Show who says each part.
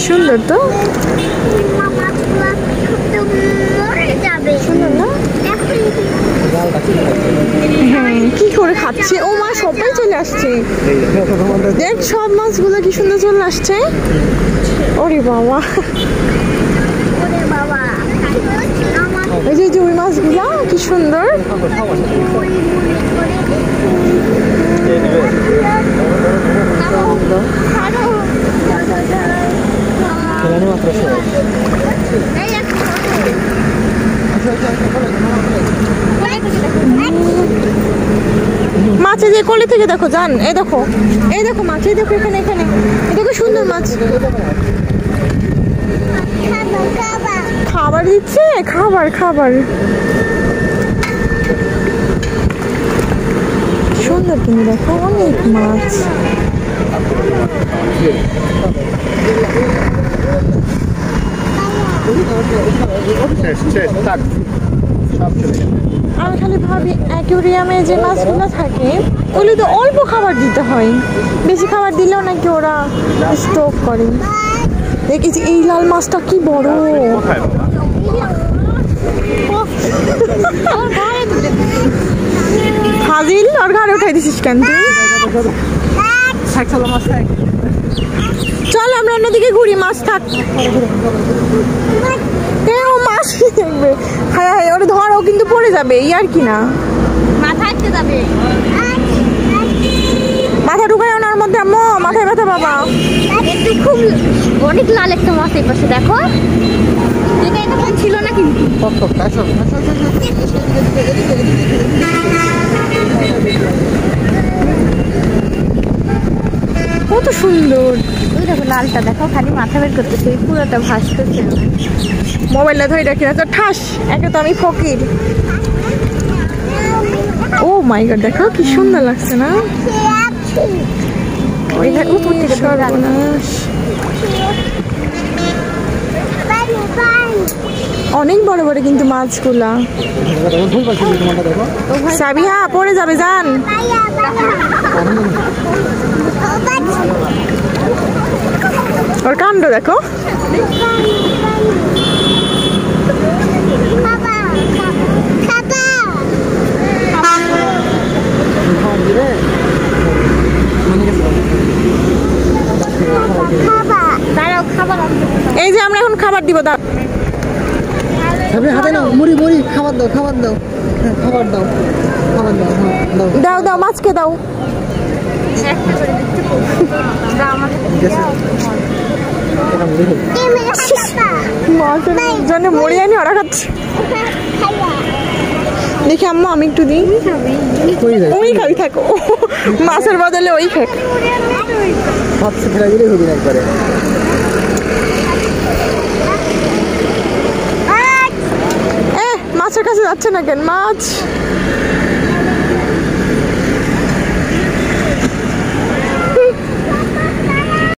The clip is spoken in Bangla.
Speaker 1: সুন্দর তো, সুন্দর না? হ্যাঁ, কি করে খাচ্ছে? ও মা, সবাই চলে আসছে। দেখ সব মাছগুলো কি সুন্দর চলে আসছে। ওরে বাবা, এই যে ওই মাছগুলা কি সুন্দর। মাছ যে কোলে থেকে দেখো জান, এই দেখো, এই দেখো মাছ, এই দেখো এখানে, এখানে দেখো সুন্দর মাছ। খাবার দিচ্ছে, খাবার খাবার সুন্দর কিন্তু দেখো অনেক মাছ। আমি খালি ভাবি অ্যাকুয়ারিয়ামে যে মাছগুলো থাকে ওগুলো তো অল্প খাবার দিতে হয়, বেশি খাবার দিলেও নাকি ওরা স্টক করে। দেখেছি এই লাল মাছটা কি বড়। ফাজিল, ওর ঘরে উঠাই দিছিস কেন তুই? চল আমরা অন্যদিকে ঘুরি, মাছ থাক। ও মাছ দেখবে, হ্যাঁ হ্যাঁ ওরা ধর, ও কিন্তু পড়ে যাবে, এই আর কি না, মাথা আটকে যাবে। মাথা ঢুকায় ওনার মধ্যে, আম্মু মাথায় ব্যথা বাবা। খুব অনেক লাল একটা মাছ এই পাশে দেখো, এটা এতক্ষণ ছিল না কিন্তু। কত সুন্দর, ওই দেখো লালটা দেখো, খালি মাথা বের করতেছে, পুরোটা ভাসতেছে। মোবাইলটা ধরে রাখি না তো ঠাস, একে তো আমি ফকির। ও মাই গড, দেখো কি সুন্দর লাগছে না? অনেক বড় বড় কিন্তু মাছগুলা। সাবিহা পড়ে যাবে জান। ওর কাণ্ড দেখো। এই যে আমরা এখন খাবার দিব, দাও
Speaker 2: হাতে নাও, মুড়ি মুড়ি খাবার দাও, খাবার দাও, খাবার দাও, খাবার দাও,
Speaker 1: দাও দাও মাছকে দাও। জন্য মুড়ি আনি ওরা খাচ্ছে। দেখি আম্মু আমি একটু দিই। ওই খাবি, থাকো মাছের বদলে ওই খাক। মাছের কাছে যাচ্ছে না কেন? মাছ